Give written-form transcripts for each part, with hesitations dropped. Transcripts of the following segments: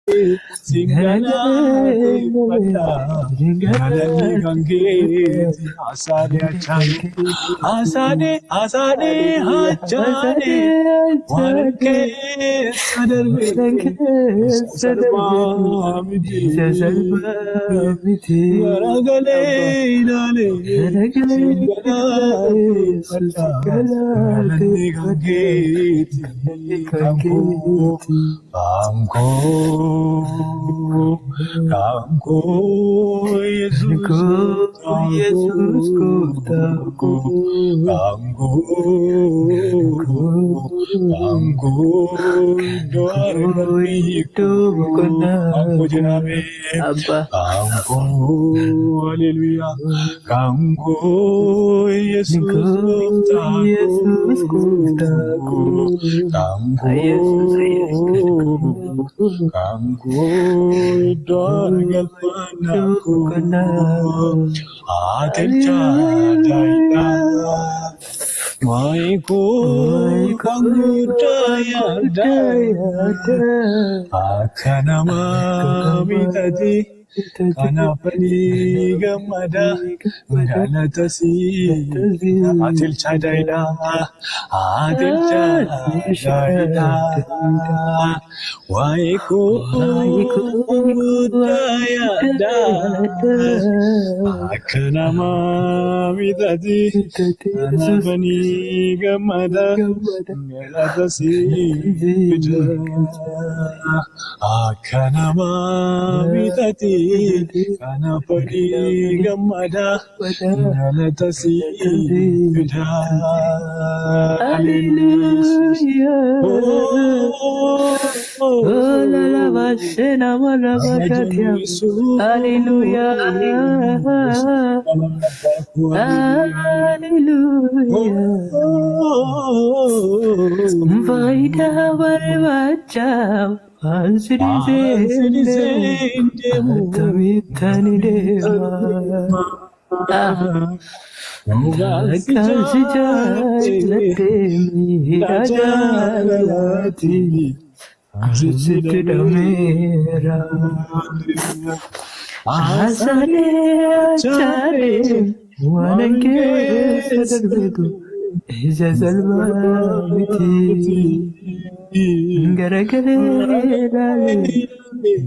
Singala pata galani gange asade achane achane wanke sadarbe sarvamiti garagale dale singala pata galani gange kamko kamko Kamko Yesus Kamko Kamko Jinabe Kamko Hallelujah Kamko Yesus Kamko Dorgal Panaku Atilcha Daina Maiku Kangutaya Akanama Mitati Kanapani Gamada Galatasi Atilcha Daina Atilcha Daina Waiku Tayada Akanama Vidadi Anabani Gamada Galatasi Akanama Vidadi Anapani Gamada Galatasi Oh la la bashena wala bakatia. Hallelujah. Hallelujah. Vaida varvacha Ansiri Tamitani deva. Kasi jatemi rajalati Azitidamera Asale achare Wanange sadarbedu Ija salva miti Garagale dale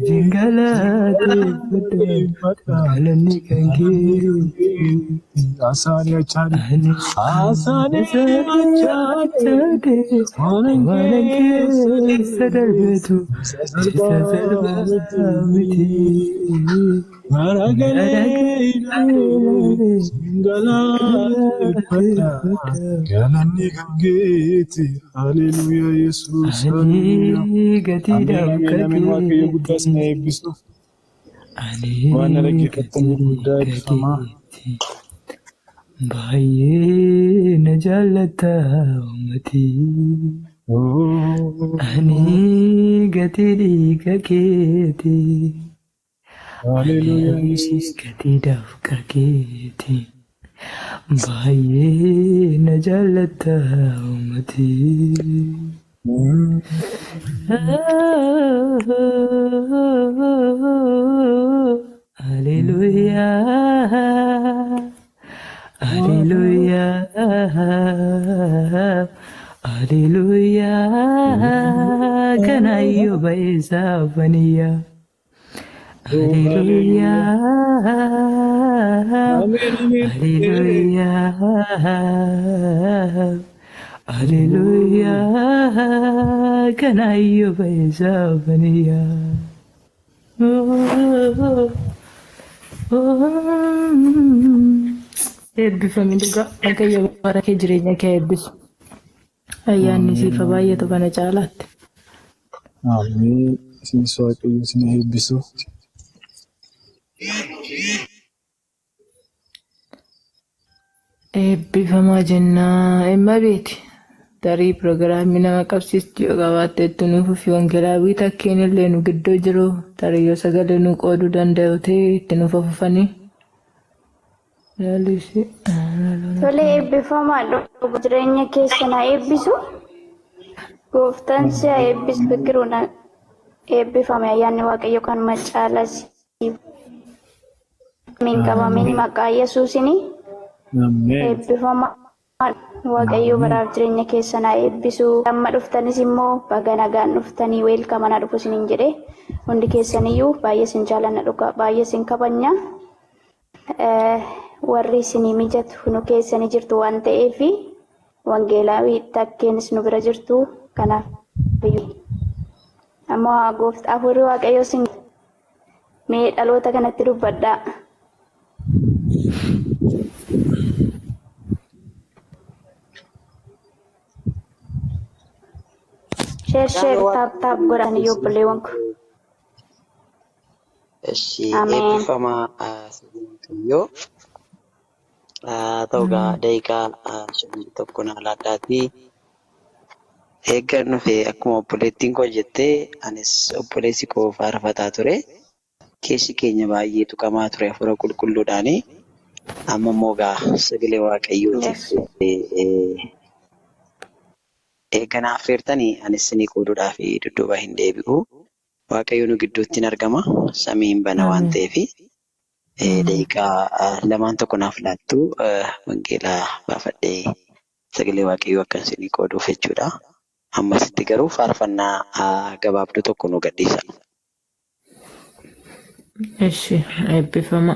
Jingala Galani kangi Asani achane Wanange sadarbedu Ija salva miti Garagale Singala Galani Gangeti Hallelujah Jesus Hallelujah Amen Waaqayyo guddaa sana eebbisu waan dhaggeeffattan guddaa eebbifamaa Baay'ee na jaallata uummatii ani gatii dhiiga keetii Hallelujah Jesus gatii dafqa keetii baay'ee na jaallata uummatii Hallelujah Hallelujah, Hallelujah, can I obey Savania? Hallelujah, Hallelujah, Hallelujah, can I obey Savania? Eebbifamin dhugaa Waaqayyo bara kee jireenya kee eebbisu. Ayyaanni siif baay'atu kana caalaatti. Ameen. Isinis Waaqayyo isin eebbisu. Eebbifamaa jennaa emma beeti. Tarii piroogiraamii nama qabsiistu yoo qabaatteettu nuuf fi wangeelaa takkeen illee nu gidduu jiru tarii yoo sagalee nu qooduu danda'u ta'e itti nuuf afufanii. Tole eebbifamaa dhugu jireenya keessa na eebbisu. Gooftaan si haa eebbisu fikiruuna eebbifame ayyaanni waaqayyo kan macaalas min qabamin maqaa Yesuusiin Ameen. eebbifama waaqayyo baraaf jireenya keessan haa eebbisu. Amma dhuftanis immoo baga nagaan dhuftanii weelkama na dhufu isiniin jedhe hundi keessaniyyuu baay'ee isin jaalanna dhugaa baay'ee isin kabanya. Warri isinii mijatu nu keessanii jirtu waan ta'eef wangeelaawii takkeenis nu bira jirtu kanaaf ammoo gooftaa afurii waaqayyo isin mee dhaloota kanatti dubbadhaa. Share tap godhan yoo buleewwan kun. Eshi Amen. eebbifama yoo ta'ugaa daqiiqaa 51 na laadhaatii eeggan dhufe akkuma obboleettiin koo jettee anis obboleessi koo faarfataa ture. Keessi keenya baay'ee tuqamaa ture hafuura qulqulluudhaani. Amma immoo gaa sagalee waaqayyootiif eegganaa affeertanii anis isinii qooduudhaaf dudduuba hin deebi'u. Waaqayyo nu gidduutti hin argama. Samiin bana waan ta'eef daqiiqaa lamaan tokko naaf laattu wangeelaa baafadhee sagalee waaqayyoo akka isinii qooduuf jechuudha. Ammasitti garuu faarfannaa gabaabduu tokko nu gadhiisa. Eshi eebbifama.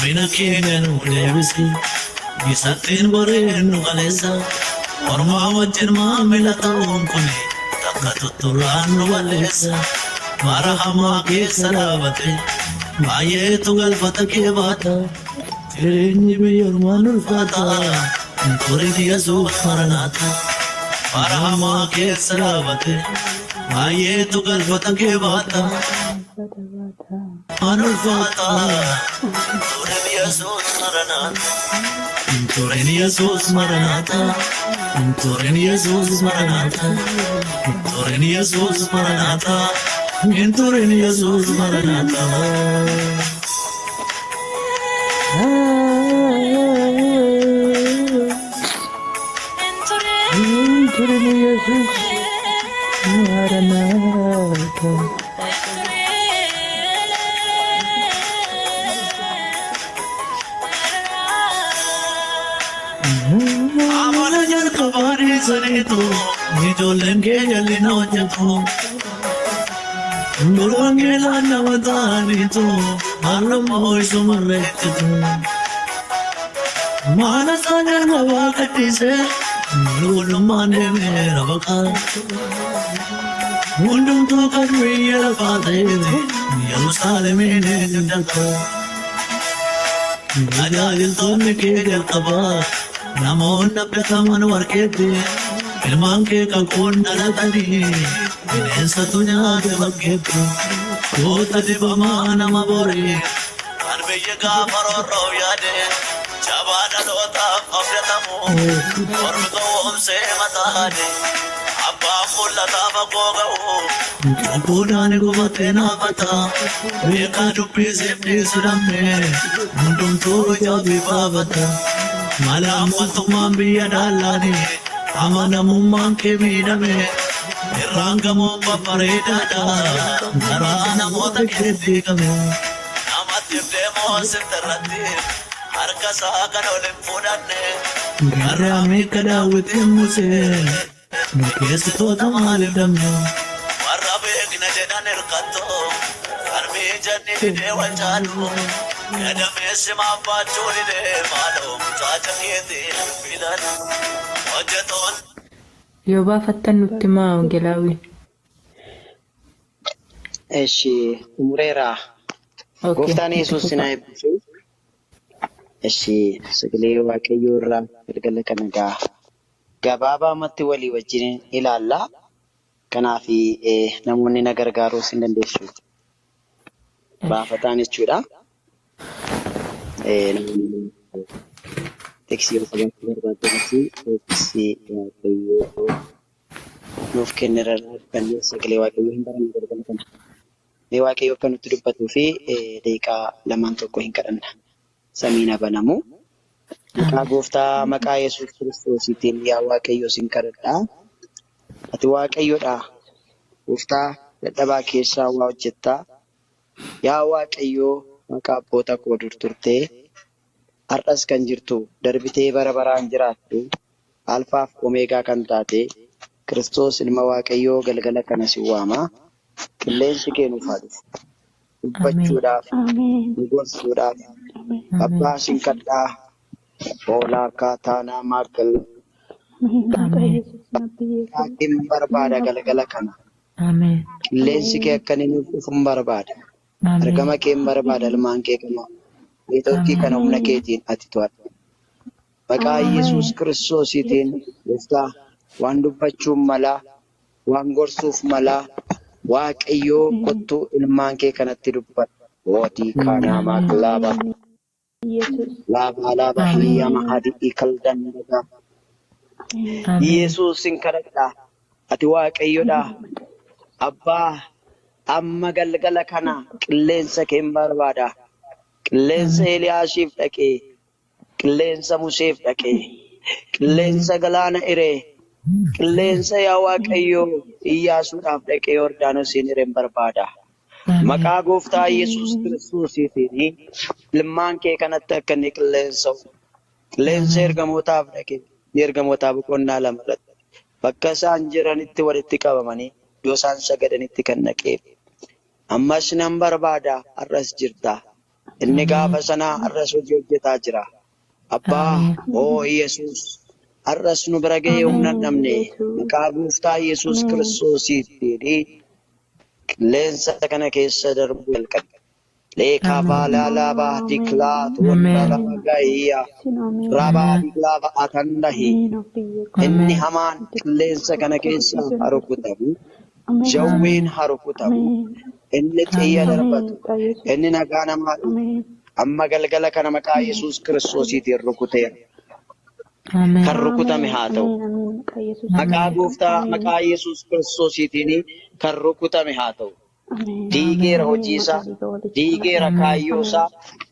Mina keenan uleebisi bisattiin boreenu qaleessa ormaa wajjin maamila ta'uun kuni takka tutturraan nu balleessa mara hamaa keessa dhaabate baay'eetu galfata kee baata jireenyi biyya ormaan ulfaata turin Yesuus maranaata mara hamaa keessa dhaabate baay'eetu galfata kee baata Manulfata Turin Yesus Maranatha Turin Yesus Maranatha Turin Yesus Maranatha Turin Yesus Maranatha Turin Yesus Maranatha Turin Yesus Maranatha. Amala jar kabari sare to Nijolen ke jali no jato Nurwange la navatani to Alam hoy sumarre to Manasa janava kati se Nulu mane mera baka Mundum to kadri yala pate Yerusalem ne jaka Najal to ne ke jal kaba Namoonni beekaman warqeetti ilmaan kee kan kun dhalatanii bineensatu nyaate bakkeetti goota dibamaa nama borii kan biyya gaafa roorroof yaade jabaa dhalootaaf abdatamu ormi gowwoomsee mataane abbaan mul'ataa fagoo ga'u cubbuudhaan gubatee naafata beekaa dubbisiif dhiisu dhammee hundumtuu jaabii baafata. Malam waltummaan biyya dhaalaani amanamummaan kee miidhame irraangamuun babbareedaadha garaa namoota keetti qame namatti deemoo sirtarratti harka isaa kan ol hin fudhanne garaa meeqa daawwitiin musee nu keessitoota maaliif dhabne warra beekna jedhan hirkattoo harmee janni didee wal caalu Gadameessi maabbachuu didee maaloo mucaacha keetiin fidan hojjetoon. Yoo baafattan nutti himaa Wongelaawwiin. Eshi umureera. Gooftaan Yesuus sinaa eebbisu. Eshi sagalee Waaqayyoo irraa galgala kana gabaabaamatti walii wajjin ilaalla. Kanaaf namoonni na gargaaruu sin dandeessu. Baafataan jechuudha. Tekstii yoo qabaachuu barbaadanitti tekstii Waaqayyoo nuuf kenneera kan sagalee Waaqayyoo hin baranne galgala kana. Mee Waaqayyoo akka nutti dubbatuu fi daqiiqaa lamaan tokko hin kadhanna. Samiin banamu. Maqaa Gooftaa maqaa Yesuus Kiristoosiitiin yaa Waaqayyoo sin kadhadha. Ati Waaqayyoodha. Gooftaa dadhabaa keessaa waa hojjettaa. Yaa Waaqayyoo maqaa abboota koo dur turtee har'as kan jirtu darbitee bara baraan jiraattu alfaaf omeegaa kan taate Kiristoos ilma Waaqayyoo galgala kana si waama. Qilleensi kee nuuf haa dhufu. Dubbachuudhaaf, nu gorsuudhaaf, abbaa sin kadhaa. Oolaa kaataanaa maakal. Kaakin barbaada galgala kana. Qilleensi kee akka inni nuuf dhufu barbaada. Argama kee barbaada ilmaan kee kana. Neetootii kana humna keetiin ati to'adhu. Maqaa Yesuus Kiristoosiitiin Gooftaa waan dubbachuuf malaa, waan gorsuuf malaa, Waaqayyoo kottuu ilmaan kee kanatti dubbadhu. Ootii kaanaa maaklaaba. Laaba hiyyama adii kaldandaga. Yesuus sin kadhadhaa. Ati Waaqayyoodha. Abbaa amma galgala kana qilleensa kee barbaada. Qilleensa Eliyaashiif dhaqee, qilleensa Museef dhaqee, qilleensa galaana iree, qilleensa yaa Waaqayyoo Iyyaasuudhaaf dhaqee Yordaanosiin ireen barbaada. Maqaa Gooftaa Yesuus Kiristoosiitiin ilmaan kee kanatti akka inni qilleensa'u. Qilleensa ergamootaaf dhaqee, ergamootaa boqonnaa lama irratti bakka isaan jiranitti walitti qabamanii iddoo isaan sagadanitti kan dhaqeef. Ammas nan barbaada har'as jirta. Inni gaafa sanaa har'as hojii hojjetaa jira. Abbaa Yesuus har'as nu bira ga'ee humna hin dhabne maqaa Gooftaa Yesuus Kiristoosiitiin qilleensa kana keessa darbuu jalqabe. Leekaa baalaalaa diklaa tuwwalaa gahiyyaa rabaa diklaa ba'atandahi. Inni hamaan qilleensa kana keessa harukutamu. Jawween harukutamu. Inni xiyya darbatu. Inni nagaa namaa dhufu. Amma galgala kana maqaa Yesuus Kiristoosiitiin rukuteera. Kan rukutame haa ta'u. Maqaa Gooftaa maqaa Yesuus Kiristoosiitiin kan rukutame haa ta'u. Diigeera hojiisaa, diigeera kaayyoosaa,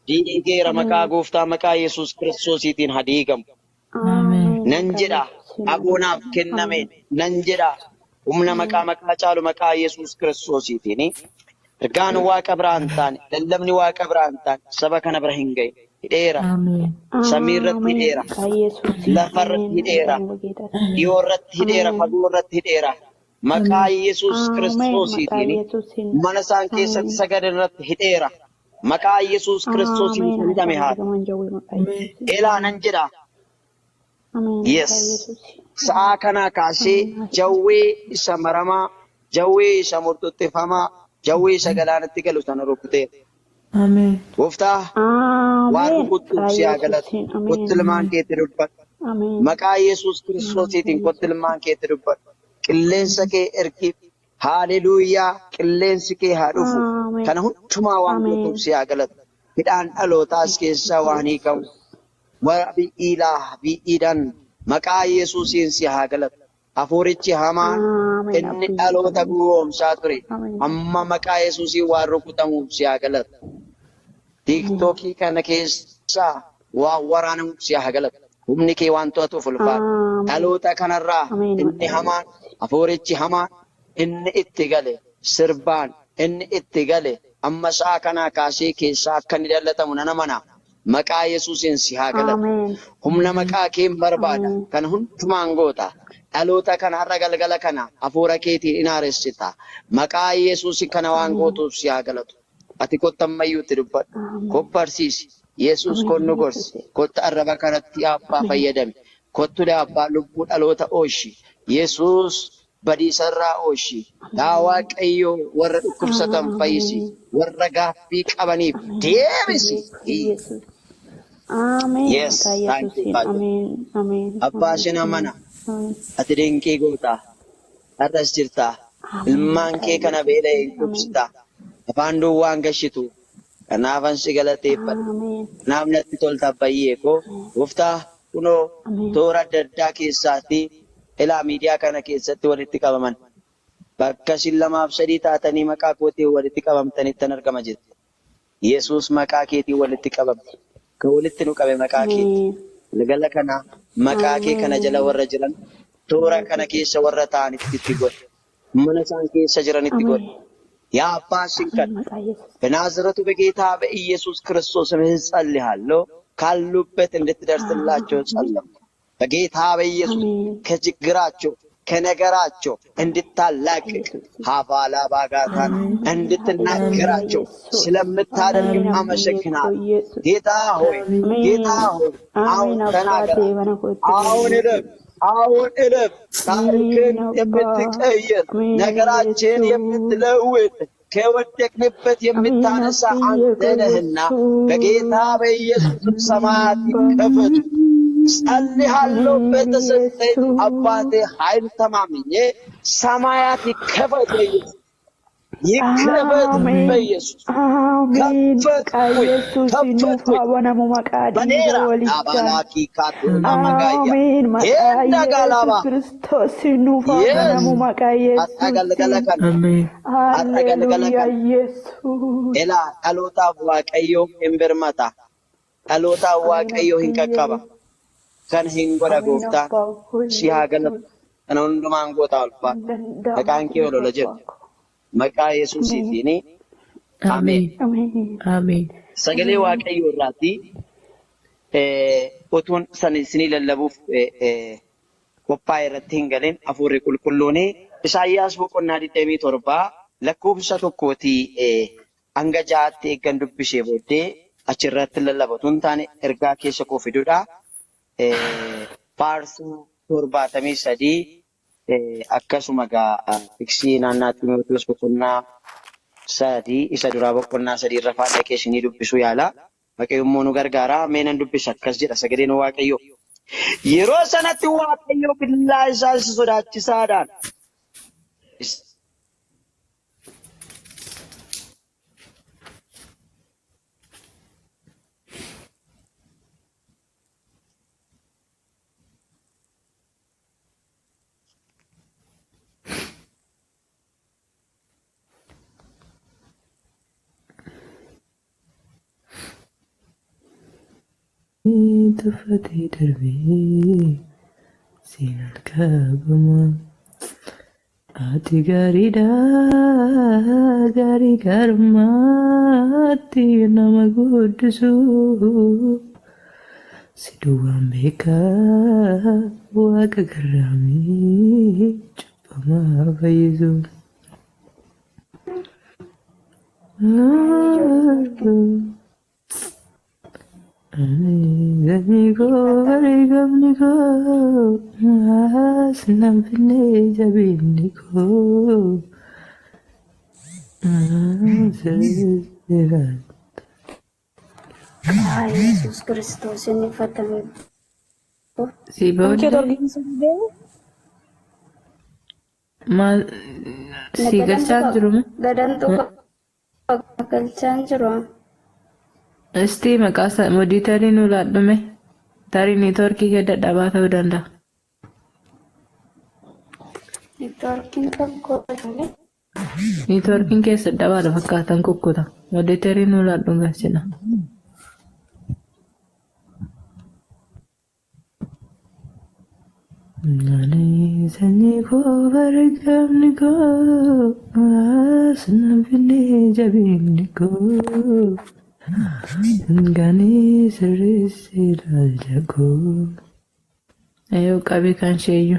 diigeera maqaa Gooftaa maqaa Yesuus Kiristoosiitiin haa diigamu. Nan jedha aboonaaf kennameen nan jedha humna maqaa caalu maqaa Yesuus Kiristoosiitiin ergaan Waaqa biraan taane lallabni Waaqa biraan taane saba kana bira hin ga'e. Hidheera. Samii irratti hidheera. Lafa irratti hidheera. Dhiyoo irratti hidheera. Fagoo irratti hidheera. Maqaa Yesuus Kiristoosiitiin mana isaan keessatti sagadan irratti hidheera. Maqaa Yesuus Kiristoosiin hidhame haa ta'u. Elaa nan jedha. Yes. Sa'aa kanaa kaasee jawwee isa maramaa, jawwee isa murtutteeffamaa, jawwee isa galaanatti galu sana rukuteera. Gooftaa waan rukuttuuf si haa galatu. Kottu ilmaan keetti dubbadhu. Maqaa Yesuus Kiristoosiitiin kottu ilmaan keetti dubbadhu. Qilleensa kee ergiif. Haaleluyyaa qilleensi kee haa dhufu. Kana hundumaa waan rukuttuuf si haa galatu. Midhaan dhalootaas keessaa waan hiikamu. Warra bi'iidhaan maqaa Yesuusiin si haa galatu. Hafuurichi hamaan inni dhaloota gowwoomsaa ture. Amma maqaa Yesuusiin waan rukutamuuf si haa galatu. Tiiktookii kana keessaa waan waraanamuuf si haa galatu. Humni kee waan to'atuuf ulfaata. Dhaloota kanarraa inni hamaan, hafuurichi hamaan inni itti gale, sirbaan inni itti gale, amma sa'a kanaa kaasee keessaa akka inni dallatamu nan amana. Maqaa Yesuusiin si haa galatu. Humna maqaa kee barbaada. Kan hundumaan goota. Dhaloota kana har'a galgala kana hafuura keetiin in haaressita. Maqaa Yesuusiin kana waan gootuuf si haa galatu. ati kottammayyuutti dubbadhu. Kottu barsiisi. Yesuus kon nu gorsi. Kottu arraba kanatti abbaa fayyadame. Kottu abbaa lubbuu dhaloota oolchi. Yesuus badiisarraa oolchi. Yaa Waaqayyo warra dhukkubsatan fayyisi. Warra gaaffii qabaniif deebisi. Yes, thank you, Father. Abbaa sin amana. Ati dinqii gootaa. Har'as jirtaa. Ilmaan kee kana beela'ee dhubsitaa. Afaan duwwaan gashitu. Kanaafan si galateeffadha. Kanaaf natti tolta abbayyee koo. Gooftaa kunoo toora adda addaa keessaatii ilaa miidiyaa kana keessatti walitti qabaman. Bakka isin 2 fi 3 taatanii maqaa kootiin walitti qabamtanittan argama jirti. Yesuus maqaa keetiin walitti qabamte. Kan walitti nu qabe maqaa keeti. Galgala kana maqaa kee kana jala warra jiran toora kana keessa warra ta'anitti itti godhe. Mana isaan keessa jiranitti godhe. ያ አባሽን ቀን በናዝሬቱ በጌታ በኢየሱስ ክርስቶስ ስም ጸልያለሁ። ካሉበት እንድትደርስላቸው ጸልያለሁ። በጌታ በኢየሱስ ከችግራቸው ከነገራቸው እንድታላቅቅ ሀባላ ባጋታን እንድትናገራቸው ስለምታደርግ አመሰግናለሁ። ጌታ ሆይ አሁን ተናገር። አሁን እለፍ ታሪክን የምትቀይር ነገራችን የምትለውጥ ከወደቅንበት የምታነሳ አንተ ነህና በጌታ በኢየሱስ ሰማያት ይከፈቱ። ጸልያለሁ በተሰጠኝ አባቴ ኃይል ተማምኜ ሰማያት ይከፈቱ። ይከፈት በኢየሱስ kan hingoda gooftaa si haa galatu kana hundumaan goota ulfaa maqaan kee ol jedhu maqaa Yesuusiitiin ameen. Ameen. Sagalee Waaqayyoo irraatti utuun san isinii lallabuuf qophaa'e irratti hin galin hafuurri qulqulluun Isaayyaas boqonnaa 27 lakkoofsa 1 hanga 6tti eeggan dubbisee booddee achirratti lallabatu hin taane ergaa keessa koo fiduudha. Faarsuu 73 akkasuma fiksii naannaa Timootewos boqonnaa 3 isa duraa boqonnaa 3 irra faana keessanii dubbisuu yaala. Waaqayyoon nu gargaara. Meenan dubbisa akkas jedha sagaleen Waaqayyoo. Yeroo sanatti Waaqayyoo billaa isaa sodaachisaadhaan Tuffatee darbee seenaan qabama. Ati gaariidhaa gaarii gaarummaatti nama guddisu. Si duwwaan beekaa waaqa garraamii cubbamaa fayyisu. Ganiko, ganiko, asnafne jabiniko, Yesus Kristus ini fatame. si booda maal si galchaa jiru Gadantu galchaan jiru. Isti maqaa moditarii nu laadhume tarii neetworkii kee dadhabaa ta'uu danda'a. Neetworkiin keessa dadhabaadha fakkaatan kukkuta. Moditarii nu laadhu galchina. Nani sanyii koo barreeffamni koo asnafne jabinni koo. Gani sirriitti ilaalcha koo. Ayo qabi kan sheeyyu.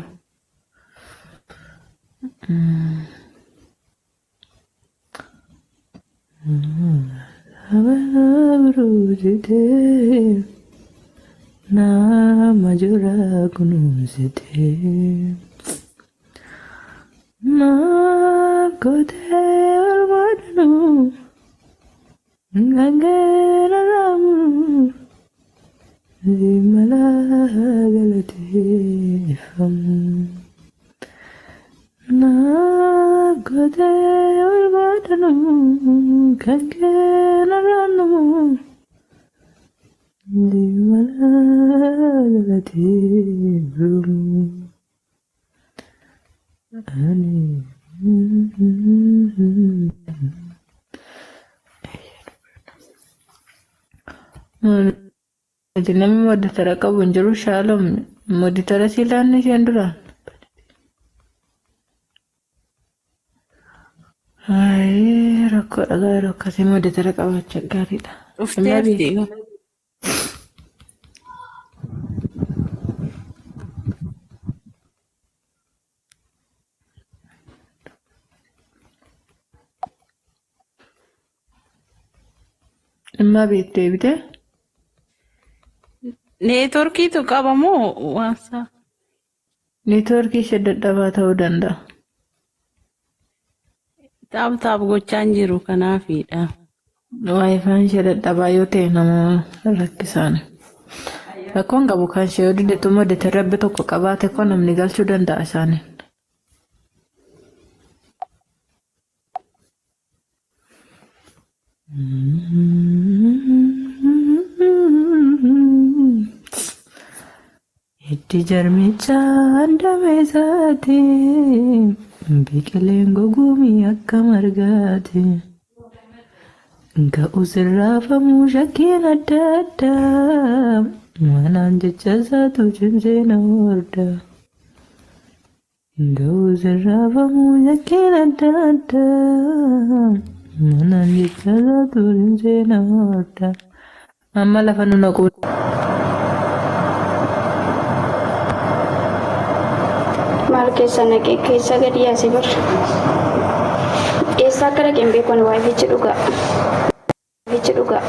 Abruzite nama jura kunuzite na kote alwadanu ngangera ramu zimala galatifam na kote alwadanu ngangera ramu zimala galatifam ani Ati namni moddatara qabu hin jiru Shaalom moddatara si ilaanne isheen duraan. Rakkoodha garuu akkasii moddatara qabaachuu gaariidha. Dhufteerti. Dhimma beektee bitee? Neetworkiitu qabamoo waansa? Neetworkii ishee dadhabaa ta'uu danda'a. Taap gochaan jiru kanaafidha. Waayifaan ishee dadhabaa yoo ta'e nama rakkisaan. Rakkoon qabu kan ishee yoo dindeetu moddatee rabbi tokko qabaate kun namni galchuu danda'a isaanii. Itti jarmichaan dameessaati biqileen gogumii akka margaati ga'us irraafamuu shakkiin adda addaa manaan jecha isaatu cimsee na horda ga'us irraafamuu shakkiin adda addaa manaan jecha isaatu cimsee na horda amma lafa nu naquu. Maal keessa naqee keessa gadi yaasee bar. Eessaa akka dhaqeen beekon waa'ee fiichi dhugaa. Fiichi dhugaa.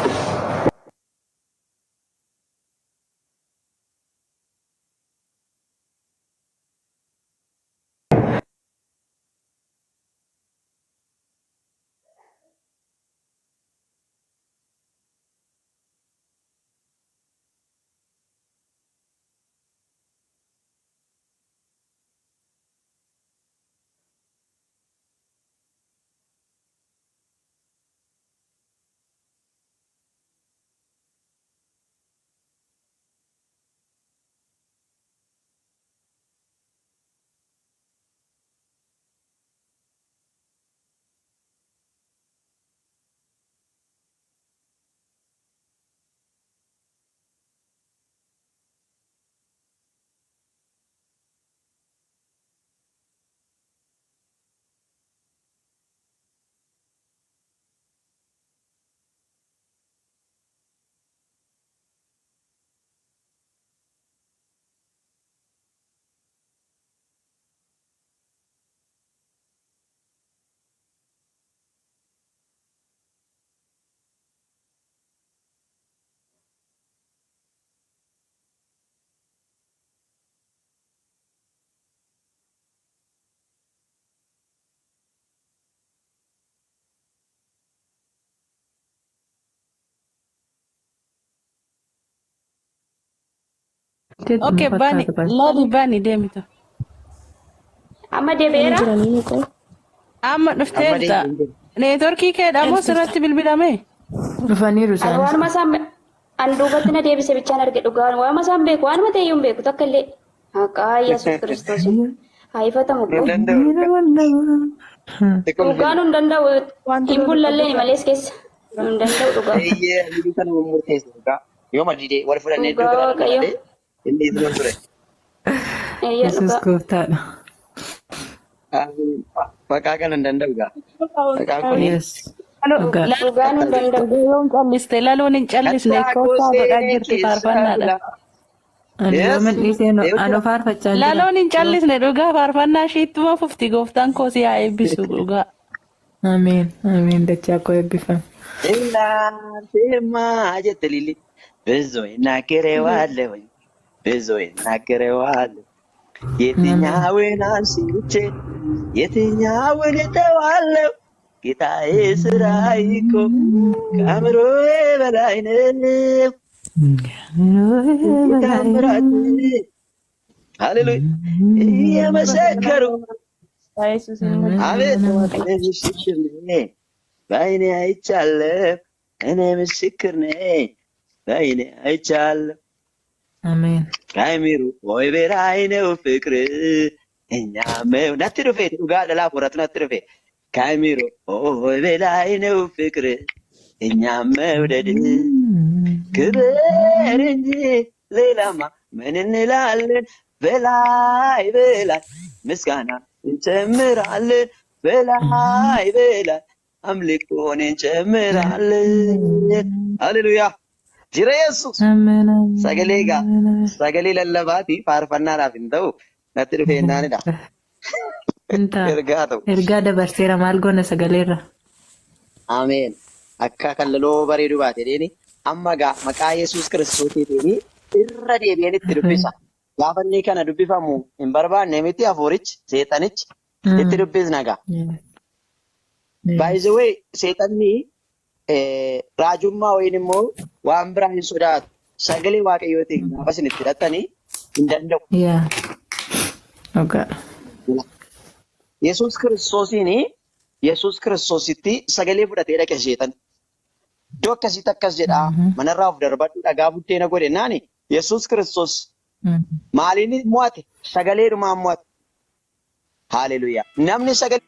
Okay, bani deemita. Amma deebi'eera. Amma dhufteerta. Neetworkii keedhamoo sirratti bilbilame? Dhufaniiru Ani isaanis. waanuma isaan an duubatti na deebise bichaan arge dhugaa waanuma isaan beeku waanuma ta'e iyyuu hin beeku takka illee. Haqaa Yesuus Kiristoos. Haifatamu. Dhugaan hin danda'u. Hin bullallee malees keessa. Hin danda'u dhugaa. Yoo madidee wal fudhannee iddoo kana dhaqnee inni isin ture. Yesuus gooftaadha. Maqaa kana hin danda'u gaa. Maqaa kun Yes. Dhugaa. Dhugaan hin danda'u. Laluun calliste laluun hin callisne kootaa godhaa jirti faarfannaadha. Ani yoo mandhiisee anoo faarfachaa jira. Laluun hin callisne dhugaa faarfannaa ishiittuma fufti gooftaan koo si haa eebbisu dhugaa. Ameen. Ameen. Dachaa koo eebbifame. እናንተማ ጀተሊሊ ብዙ ይናገረዋለሁ ብዙ ይናገረዋለሁ የትኛውን አንስቼ የትኛውን እተዋለሁ ጌታዬ ስራዬ እኮ ከአእምሮዬ በላይ ነው ተአምራት ሃሌሉያ እየመሰከሩ አቤት ምስክር ነኝ በዓይኔ አይቻለሁ እኔ ምስክር ነኝ በዓይኔ አይቻለሁ Ameen. ከአእምሮ ወይ በላይ ነው ፍቅር እኛም ነቲ ዱፌ dhugaa dhalaa qoratu natti dhufe ከአእምሮ ወይ በላይ ነው ፍቅር እኛም መውደድ ክብር እንጂ ሌላማ ምን እንላለን በላይ በላይ ምስጋና እንጨምራለን በላይ በላይ አምልኮን እንጨምራለን ሃሌሉያ ጅረ ኢየሱስ Ameen. ሰገሌጋ ሰገሌ ለለባቲ ፋርፈናናፍ እንተው ነቲ ዱፌናንዳ Inta. ኤርጋቶ Ergaa dabarseera maal goona sagaleerra. አሜን አካ ከለሎ በሬዱ ባቴ ዴኒ አማጋ መቃ ኢየሱስ ክርስቶስቲኒ irra deebi'anitti dubbisa gaafanni kana dubbifamu hin barbaanne miti hafuurichi seexanichi itti dubbisnaga by the way seexanni raajummaa wayin immoo waan biraa hin sodaatu sagalee waaqayyootiin gaafa isin itti hidhattanii hin danda'u. Yeah. Okay. Yesuus kiristoositti sagalee fudhatee dhaqe seexan. Iddoo akkasitti akkas jedhaa manarraa of darbadhu dhagaa buddeena godhe naani Yesuus Kiristoos maaliin mo'ate sagaleedhumaan mo'ate. Haaleluyyaa. Namni sagalee